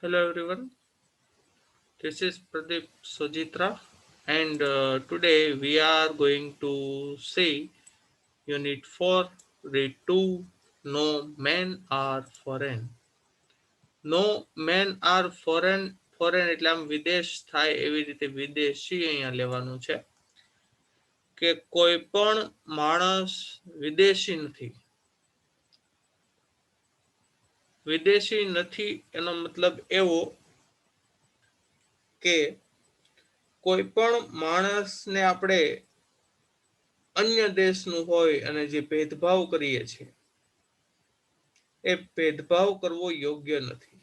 Hello everyone, this is Pradeep Sojitra and today we are going to see Unit 4, Read 2, No Men Are Foreign. No Men Are Foreign, foreign એટલે આમ વિદેશ થાય એવી રીતે વિદેશી અહીંયા લેવાનું છે કે કોઈ પણ માણસ વિદેશી નથી. વિદેશી નથી એનો મતલબ એવો કે કોઈ પણ માણસને આપણે અન્ય દેશનું હોય અને જે ભેદભાવ કરીએ છીએ એ ભેદભાવ કરવો યોગ્ય નથી.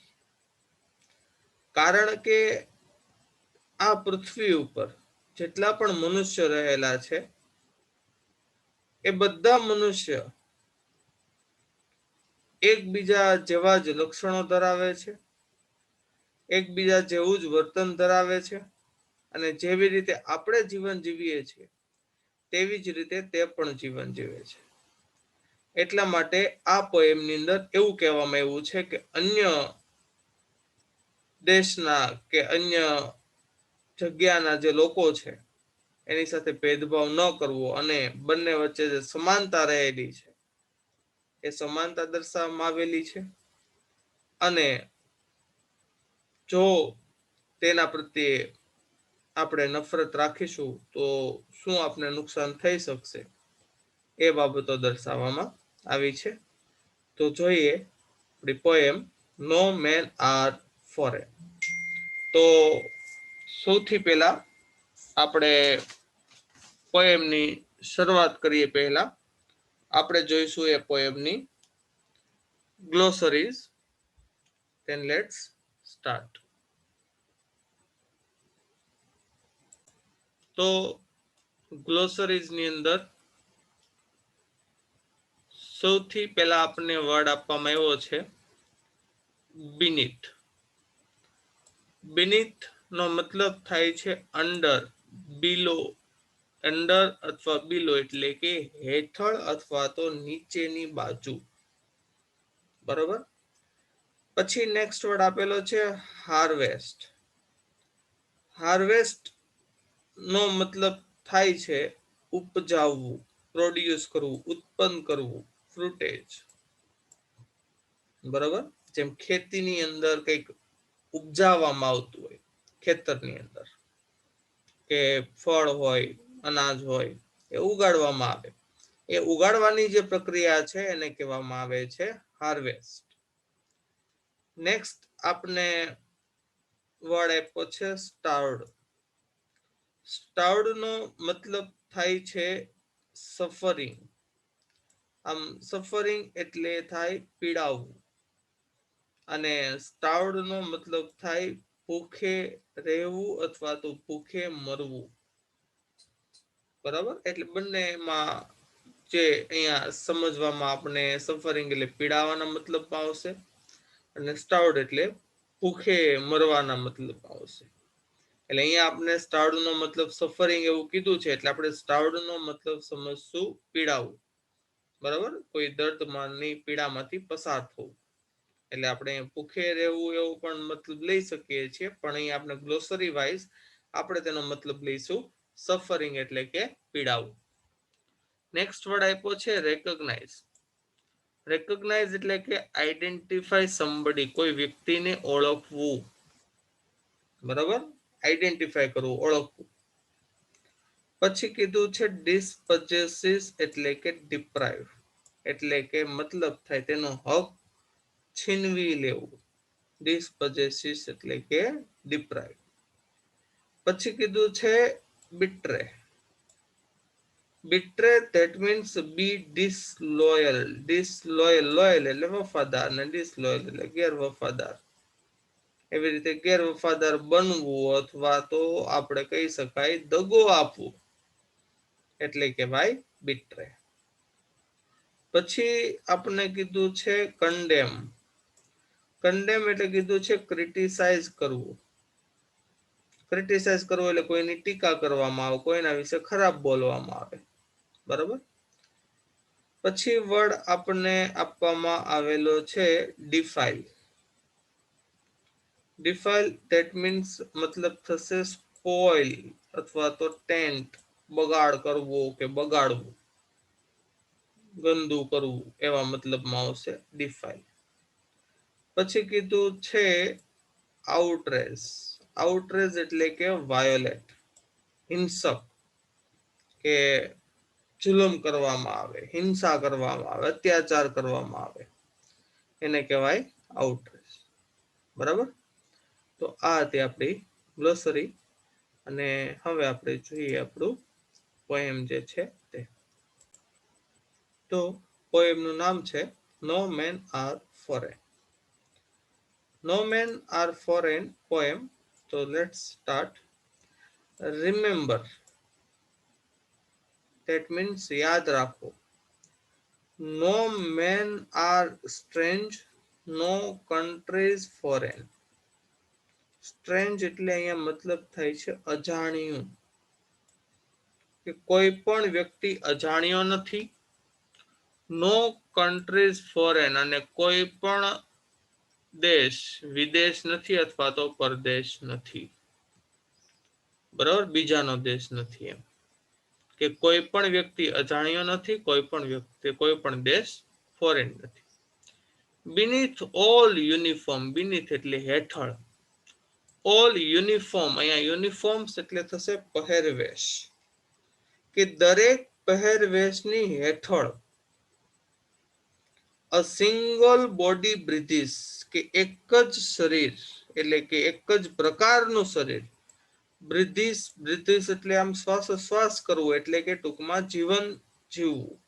કારણ કે આ પૃથ્વી ઉપર જેટલા પણ મનુષ્ય રહેલા છે એ બધા મનુષ્ય એકબીજા જેવા જ લક્ષણો ધરાવે છે, એકબીજા જેવું જ વર્તન ધરાવે છે અને જેવી રીતે આપણે જીવન જીવીએ છીએ તેવી જ રીતે તે પણ જીવન જીવે છે. એટલા માટે આ પોએમની અંદર એવું કહેવામાં આવ્યું છે કે અન્ય દેશના કે અન્ય જગ્યાના જે લોકો છે એની સાથે ભેદભાવ ન કરવો અને બંને વચ્ચે જે સમાનતા રહેલી છે એ સમાનતા દર્શાવવામાં આવેલી છે. અને જો તેના પ્રત્યે આપણે નફરત રાખીશું તો શું આપણે નુકસાન થઈ શકશે એ બાબતો દર્શાવવામાં આવી છે. તો જોઈએ આપણી પોએમ નો મેન આર ફોરેન. તો સૌથી પહેલા આપણે પોએમની શરૂઆત કરીએ પહેલા આપણે જોઈશું એ પોએમની ગ્લોસરીઝ. then let's start. તો ગ્લોસરીઝની અંદર સૌથી પહેલા આપણને વર્ડ આપવામાં આવ્યો છે beneath. beneath નો મતલબ થાય છે અંડર, બિલો. અંડર અથવા બિલો એટલે કે હેઠળ અથવા તો નીચેની બાજુ. બરોબર. પછી નેક્સ્ટ વર્ડ આપેલો છે હાર્વેસ્ટ. હાર્વેસ્ટ નો મતલબ થાય છે ઉપજાવવું, પ્રોડ્યુસ કરવું, ઉત્પન્ન કરવું, ફ્રુટેજ. બરોબર. જેમ ખેતીની અંદર કંઈક ઉપજાવવામાં આવતું હોય ખેતરની અંદર, કે ફળ હોય, અનાજ હોય, એ ઉગાડવામાં આવે. એ ઉગાડવાની જે પ્રક્રિયા છે એને કહેવામાં આવે છે હાર્વેસ્ટ. નેક્સ્ટ આપણે વર્ડ આપ્યો છે સ્ટાર્વડ. સ્ટાર્વડ નો મતલબ થાય છે સફરિંગ. આમ સફરિંગ એટલે થાય પીડાવવું અને સ્ટાર્વડ નો મતલબ થાય ભૂખે રહેવું અથવા તો ભૂખે મરવું. બરાબર. એટલે બંનેમાં જે અહીંયા સમજવામાં આપણે સફરિંગ એટલે પીડાવાના મતલબમાં આવશે અને સ્ટાર્વડ એટલે ભૂખે મરવાના મતલબ આવશે. એટલે અહીંયા આપણે સ્ટાર્વડ નો મતલબ સફરિંગ એવું કીધું છે એટલે આપણે સ્ટાર્વડ નો મતલબ સમજશું પીડાવું. બરાબર. કોઈ દર્દમાંની પીડામાંથી પસાર થવું. એટલે આપણે ભૂખે રહેવું એવું પણ મતલબ લઈ શકીએ છીએ, પણ અહીં આપણે ગ્લોસરી વાઇઝ આપણે તેનો મતલબ લઈશું સફરિંગ એટલે કે પીડાવું. નેક્સ્ટ વર્ડ આપ્યો છે રેકોગ્નાઇઝ. રેકોગ્નાઇઝ એટલે કે આઈડેન્ટિફાય સમબડી, કોઈ વ્યક્તિને ઓળખવું. બરાબર. આઈડેન્ટિફાય કરવું, ઓળખવું. પછી કીધું છે ડિસપોસેસિસ એટલે કે ડિપ્રાઇવ, એટલે કે મતલબ થાય તેનો હક છીનવી લેવું. ડિસપોસેસિસ એટલે કે ડિપ્રાઇવ. પછી કીધું છે બિટ્રે. બિટ્રે ધેટ મીન્સ બી ડિસલોયલ. ડિસલોયલ, લોયલ એટલે વફાદાર ને ડિસલોયલ એટલે ગેરવફાદાર. એવી રીતે ગેરવફાદાર બનવું અથવા તો આપણે કહી શકાય દગો આપવું એટલે કે ભાઈ બિટ્રે. પછી આપણે કીધું છે કન્ડેમ. કન્ડેમ એટલે કીધું છે ક્રિટિસાઇઝ કરવું. ક્રિટિસાઇઝ કરવું એટલે કોઈની ટીકા કરવામાં આવે, કોઈના વિશે ખરાબ બોલવામાં આવે. બરાબર. પછી વર્ડ આપણને આપવામાં આવેલો છે ડિફાઈ. ડિફાઇલ ધેટ મીન્સ મતલબ થશે સ્પોઇલ અથવા તો ટેન્ટ, બગાડ કરવો કે બગાડવું, ગંદુ કરવું એવા મતલબમાં આવશે ડિફાઇલ. પછી કીધું છે આઉટરેજ. આઉટરેજ એટલે કે વાયોલેટ, હિંસક, કે જુલમ કરવામાં આવે, હિંસા કરવામાં આવે, અત્યાચાર કરવામાં આવે, એને કહેવાય આઉટરેજ. બરાબર. તો આ હતી આપણી ગ્લોસરી. અને હવે આપણે જોઈએ આપણું પોએમ જે છે તે. તો પોએમનું નામ છે નો મેન આર ફોરેન. નો મેન આર ફોરેન પોએમ. તો let's start. Remember, that means યાદ રાખો. નો મેન આર સ્ટ્રેન્જ, નો કન્ટ્રીઝ ફોરેન. સ્ટ્રેન્જ એટલે અહીંયા મતલબ થાય છે અજાણ્યું, કે કોઈ પણ વ્યક્તિ અજાણ્યો નથી. નો કન્ટ્રીઝ ફોરેન, અને કોઈ પણ દેશ વિદેશ નથી અથવા તો પરદેશ નથી. બરાબર, બીજાનો દેશ નથી એમ. કે કોઈ પણ વ્યક્તિ અજાણ્યો નથી, કોઈ પણ વ્યક્તિ, કોઈ પણ દેશ ફોરેન નથી. બીનીથ ઓલ યુનિફોર્મ, બીનીથ એટલે હેઠળ, ઓલ યુનિફોર્મ, અહીંયા યુનિફોર્મ્સ એટલે થશે પહેરવેશ, કે દરેક પહેરવેશની હેઠળ. અ સિંગલ બોડી બ્રિધિસ, કે એક જ શરીર એટલે કે એક જ પ્રકારનું શરીર. બ્રિધિસ, બ્રિધિસ એટલે આમ શ્વાસોશ્વાસ કરવું, એટલે કે ટૂંકમાં જીવન જીવવું.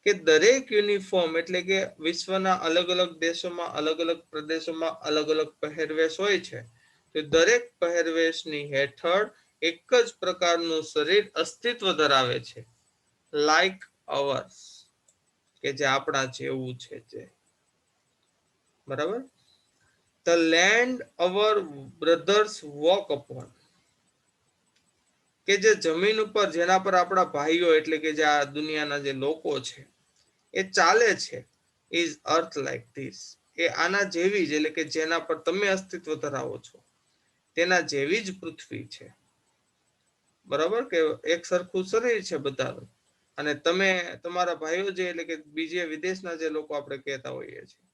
કે દરેક યુનિફોર્મ એટલે કે વિશ્વના અલગ અલગ દેશોમાં, અલગ અલગ પ્રદેશોમાં અલગ અલગ પહેરવેશ હોય છે. તો દરેક પહેરવેશની હેઠળ એક જ પ્રકારનું શરીર અસ્તિત્વ ધરાવે છે. લાઈક અવર્સ, કે જે આપણા જેવું છે જે. બરાબર. The land our brothers walk upon, કે જે જમીન ઉપર, જેના પર આપણા ભાઈઓ એટલે કે જે આ દુનિયાના જે લોકો છે એ ચાલે છે. ઇઝ અર્થ લાઈક ધીસ, એ આના જેવી જ, એટલે કે જેના પર તમે અસ્તિત્વ ધરાવો છો તેના જેવી જ પૃથ્વી છે. બરાબર, કે એક સરખું શરીર છે બધાનું, અને તમે તમારા ભાઈઓ જે એટલે કે બીજે વિદેશના જે લોકો આપણે કહેતા હોઈએ છીએ,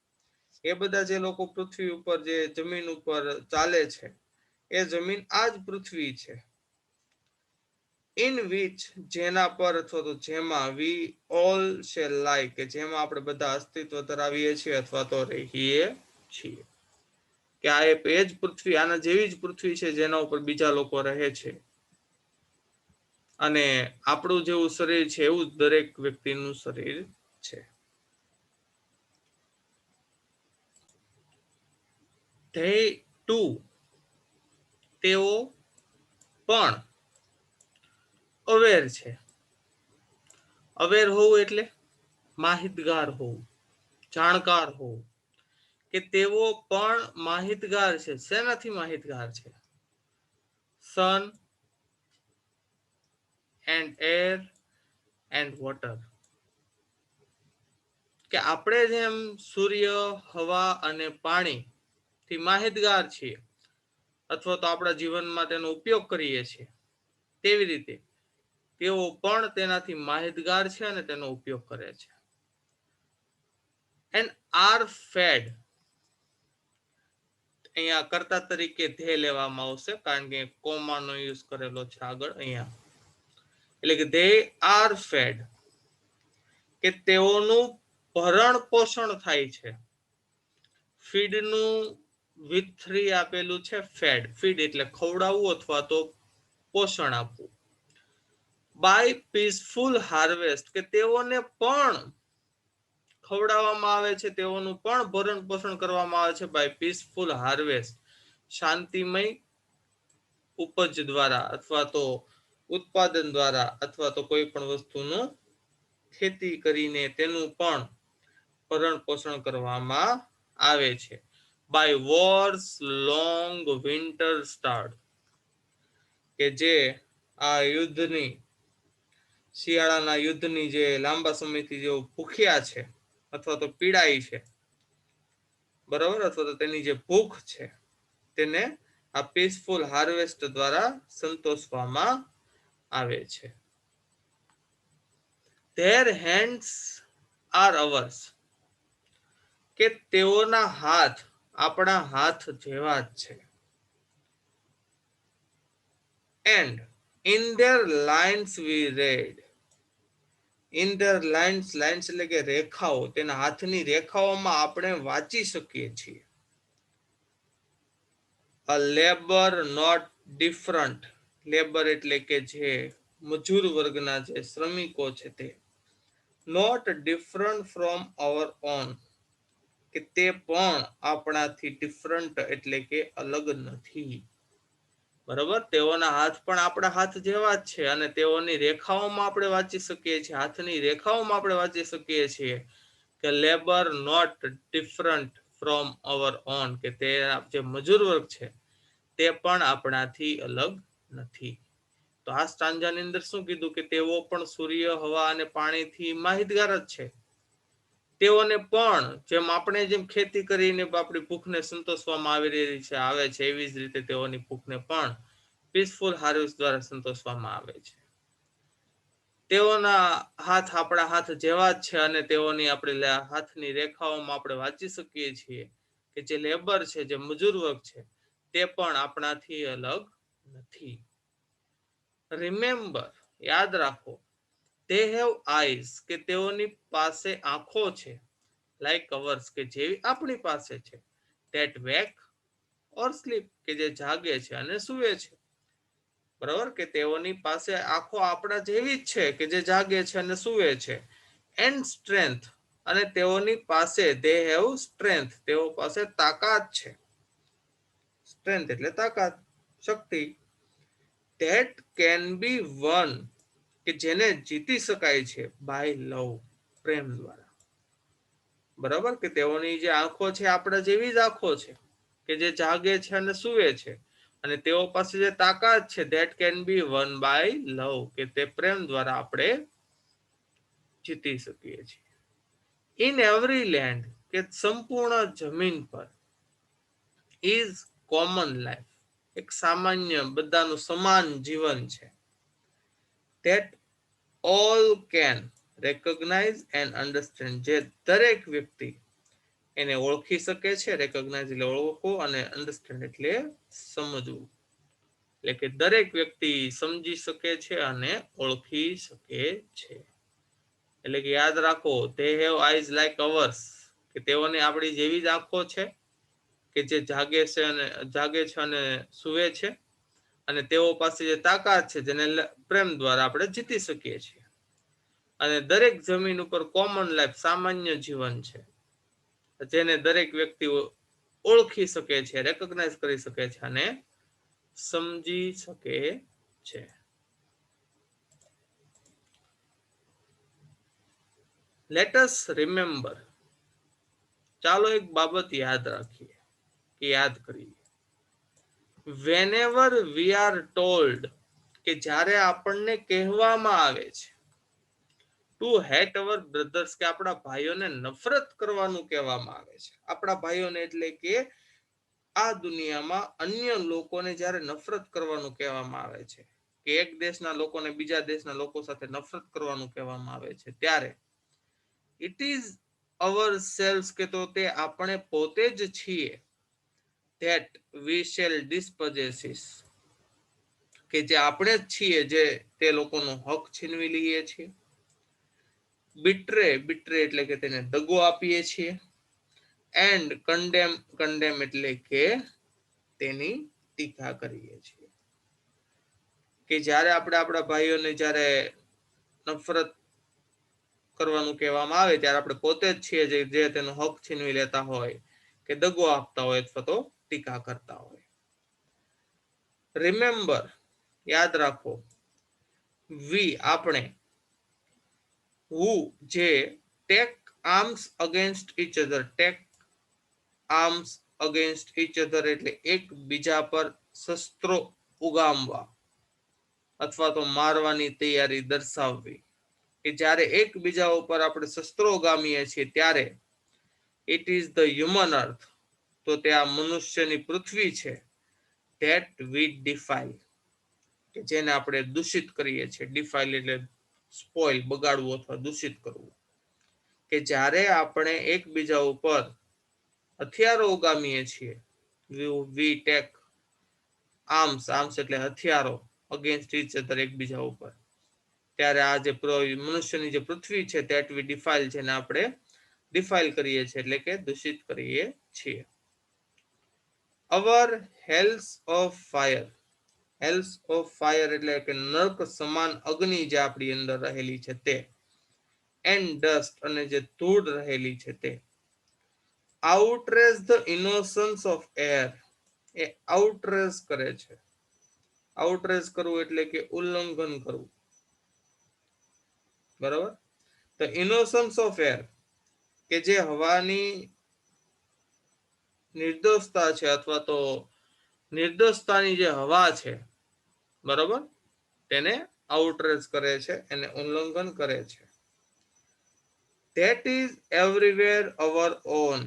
એ બધા જે લોકો પૃથ્વી ઉપર જે જમીન ઉપર ચાલે છે, એ જમીન આ જ પૃથ્વી છે. ઇન વિચ, જેના પર અથવા તો જેમાં, વી ઓલ શેલ લાઈક, કે જેમાં આપણે બધા અસ્તિત્વ ધરાવીએ છીએ અથવા તો રહીએ છીએ. કે આ એ જ પૃથ્વી, આના જેવી જ પૃથ્વી છે જેના ઉપર બીજા લોકો રહે છે. અને આપણું જેવું શરીર છે એવું જ દરેક વ્યક્તિનું શરીર છે. ધે ટુ, તેઓ પણ અવેર છે. અવેર હોવું એટલે માહિતગાર હોવું, જાણકાર હોવું. કે તેઓ પણ માહિતગાર છે. શેનાથી માહિતગાર છે? સન એન્ડ એર એન્ડ વોટર, કે આપણે જેમ સૂર્ય, હવા અને પાણી થી માહિતગાર છીએ, અથવા તો આપણા જીવનમાં તેનો ઉપયોગ કરીએ છીએ, તેવી રીતે તેઓ પણ તેનાથી માહિતગાર છે અને તેનો ઉપયોગ કરે છે. એન્ડ આર ફેડ, અહીંયા કર્તા તરીકે ધે લેવામાં આવશે, કારણ કે કોમાનો યુઝ કરેલો છે આગળ અહીંયા. એટલે કે ધે આર ફેડ, કે તેઓનું ભરણ પોષણ થાય છે. ફીડનું વિથ 3 આપેલું છે ફેડ. ફીડ એટલે ખવડાવવું અથવા તો પોષણ આપવું. બાય પીસફુલ હાર્વેસ્ટ, કે તેઓને પણ ખવડાવવામાં આવે છે, તેઓનું પણ ભરણ પોષણ કરવામાં આવે છે. બાય પીસફુલ હાર્વેસ્ટ, શાંતિમય ઉપજ દ્વારા, અથવા તો ઉત્પાદન દ્વારા, અથવા તો કોઈ પણ વસ્તુનું ખેતી કરીને તેનું પણ ભરણ પોષણ કરવામાં આવે છે. By wars long winter start, કે જે આ યુદ્ધની, શિયાળાના યુદ્ધની જે લાંબા સમયથી જેઓ ભૂખ્યા છે અથવા તો પીડાય છે, બરાબર, અથવા તો તેની જે ભૂખ છે, તેને આ પીસફુલ હાર્વેસ્ટ દ્વારા સંતોષવામાં આવે છે. Their hands are ours. કે તેઓના હાથ આપણા હાથ જેવા જ છે. And in their lines we read. In their lines એટલે કે રેખાઓ, તેના હાથની રેખાઓમાં આપણે વાંચી શકીએ છીએ. A labor not different. Labour એટલે કે જે મજૂર વર્ગના જે શ્રમિકો છે તે. Not different from our own. કે તે પણ આપણાથી ડિફરન્ટ એટલે કે અલગ નથી. બરાબર, તેઓના હાથ પણ આપણા હાથ જેવા જ છે અને તેઓની રેખાઓમાં આપણે વાંચી શકીએ છીએ, હાથની રેખાઓમાં આપણે વાંચી શકીએ છીએ કે labour not different from our own, કે તે જે મજૂર વર્ગ છે તે પણ આપણાથી અલગ નથી. તો આ સ્ટાન્જાની અંદર શું કીધું કે તેઓ પણ સૂર્ય, હવા અને પાણીથી માહિતગાર જ છે. તેઓને પણ જેમ આપણે જેમ ખેતી કરીને આપણી ભૂખને સંતોષવામાં આવે છે એવી જ રીતે તેઓની ભૂખને પણ પીસફુલ હાર્વેસ્ટ દ્વારા સંતોષવામાં આવે છે. તેઓના હાથ આપણા હાથ જેવા જ છે અને તેઓની આપણે હાથની રેખાઓમાં આપણે વાંચી શકીએ છીએ કે જે લેબર છે, જે મજૂર વર્ગ છે તે પણ આપણાથી અલગ નથી. રિમેમ્બર, યાદ રાખો, they have eyes, કે તેઓની પાસે આંખો છે, like ours, કે જેવી આપણી પાસે છે, that wake or sleep, કે જે જાગે છે અને સૂવે છે. બરાબર, કે તેઓની પાસે આંખો આપણા જેવી જ છે કે જે જાગે છે અને સૂવે છે. એન્ડ સ્ટ્રેન્થ, અને તેઓની પાસે they have strength, તેઓ પાસે તાકાત છે. સ્ટ્રેન્થ એટલે તાકાત, શક્તિ. that can be won, કે જેને જીતી શકાય છે બાય લવ, પ્રેમ દ્વારા. બરાબર, કે તેઓની જે આંખો છે આપણા જેવી જ આંખો છે કે જે જાગે છે અને સૂવે છે, અને તેઓ પાસે જે તાકાત છે that can be won by love, કે તે પ્રેમ દ્વારા આપણે જીતી શકીએ છીએ. In every land, કે સંપૂર્ણ જમીન પર, is common life, એક સામાન્ય બધાનું સમાન જીવન છે. that all can recognize and understand, જે દરેક વ્યક્તિ એને ઓળખી શકે છે. રેકોગ્નાઇઝ એટલે ઓળખવું અને અન્ડરસ્ટેન્ડ એટલે સમજવું, એટલે કે દરેક વ્યક્તિ સમજી શકે છે અને ઓળખી શકે છે. એટલે કે યાદ રાખો, they have eyes like ours, કે તેઓને આપણી જેવી જ આંખો છે કે જે જાગે છે અને સૂવે છે, અને તેઓ પાસે જે તાકાત છે જેને પ્રેમ દ્વારા આપણે જીતી શકીએ છીએ. અને દરેક જમીન ઉપર કોમન લાઈફ, સામાન્ય જીવન છે જેને દરેક વ્યક્તિ ઓળખી શકે છે, રેકોગ્નાઇઝ કરી શકે છે અને સમજી શકે છે. લેટ અસ રિમેમ્બર, ચાલો એક બાબત યાદ રાખીએ કે યાદ કરીએ. whenever we are told, કે જ્યારે આપણને કહેવામાં આવે છે ટુ હેટ અવર બ્રધર્સ, કે આપણા ભાઈઓને નફરત કરવાનું કહેવામાં આવે છે. આપણા ભાઈઓને એટલે કે આ દુનિયામાં અન્ય લોકોને જ્યારે નફરત કરવાનું કહેવામાં આવે છે, કે એક દેશના લોકોને બીજા દેશના લોકો સાથે નફરત કરવાનું કહેવામાં આવે છે, ત્યારે ઇટ ઇઝ અવર સેલ્સ, કે તો તે આપણે પોતે જ છીએ, that we shall dispossess, કે જે આપણે જ છીએ જે તે લોકોનો હક છીનવી લઈએ છીએ. બિટ્રે એટલે કે તેને દગો આપીએ છીએ. એન્ડ કન્ડેમ એટલે કે તેની ટીકા કરીએ છીએ. કે જ્યારે આપણે આપણા ભાઈઓને જ્યારે નફરત કરવાનું કહેવામાં આવે ત્યારે આપણે પોતે જ છીએ જે તેનો હક છીનવી લેતા હોય, કે દગો આપતા હોય અથવા તો ટીકા કરતા હોય. રિમેમ્બર, યાદ રાખો, વી આપણે, who જે take arms against each other, take arms against each other એટલે એક બીજા પર શસ્ત્રો ઉગામવા અથવા તો મારવાની તૈયારી દર્શાવવી, કે જ્યારે એકબીજા ઉપર આપણે શસ્ત્રો ઉગામીએ છીએ ત્યારે ઇટ ઇઝ ધ હ્યુમન અર્થ, તો તે આ મનુષ્યની પૃથ્વી છે that we defile, કે જેને આપણે દૂષિત કરીએ છીએ. ડિફાઇલ એટલે સ્પોઇલ, બગાડવું અથવા દૂષિત કરવું. કે જ્યારે આપણે એકબીજા ઉપર હથિયારો ઉગામીએ છીએ, વી ટેક આર્મ્સ, આર્મ્સ એટલે હથિયારો, અગેન્સ્ટ ઈચ અધર, એકબીજા ઉપર, ત્યારે આ જે મનુષ્યની જે પૃથ્વી છે that we defile, જેને આપણે ડિફાઇલ કરીએ છીએ એટલે કે દૂષિત કરીએ છીએ. અવર હેલ્સ ઓફ ફાયર, હેલ્સ ઓફ ફાયર એટલે કે નર્ક સમાન અગ્નિ જે આપણી અંદર રહેલી છે તે, એન્ડ ડસ્ટ અને જે ધૂળ રહેલી છે તે, આઉટરેસ ધ ઇનોસન્સ ઓફ એર, એ આઉટરેસ કરે છે. આઉટરેસ કરવું એટલે કે ઉલ્લંઘન કરવું, બરાબર. ધ ઇનોસન્સ ઓફ એર, કે જે હવાની નિર્દોષતા છે અથવા તો નિર્દોષતાની જે હવા છે, બરાબર, તેને આઉટરેસ કરે છે, એને ઉલ્લંઘન કરે છે. That is everywhere hour own,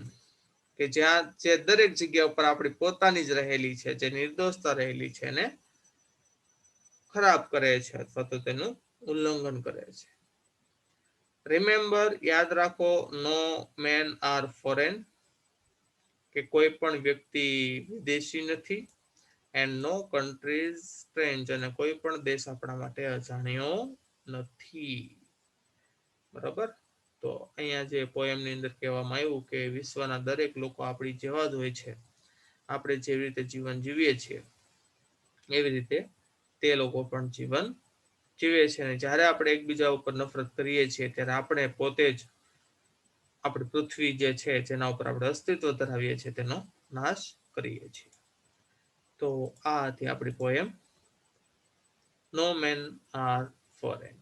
કે જ્યાં જે દરેક જગ્યા ઉપર આપણી પોતાની જ રહેલી છે, જે નિર્દોષતા રહેલી છે એને ખરાબ કરે છે અથવા તો તેનું ઉલ્લંઘન કરે છે. રિમેમ્બર, યાદ રાખો, નો મેન આર ફોરેન, કે કોઈ પણ વ્યક્તિ વિદેશી નથી. એન્ડ નો કન્ટ્રી સ્ટ્રેન્જ, અને કોઈ પણ દેશ આપણા માટે અજાણ્યો નથી. બરાબર. તો અહીંયા જે પોયમની અંદર કહેવામાં આવ્યું કે વિશ્વના દરેક લોકો આપણી જેવા જ હોય છે. આપણે જેવી રીતે જીવન જીવીએ છીએ એવી રીતે તે લોકો પણ જીવન જીવે છે. અને જ્યારે આપણે એકબીજા ઉપર નફરત કરીએ છીએ ત્યારે આપણે પોતે જ આપણી પૃથ્વી જે છે જેના ઉપર આપણે અસ્તિત્વ ધરાવીએ છીએ તેનો નાશ કરીએ છીએ. તો આ હતી આપણી પોયમ નો મેન આર ફોરેન.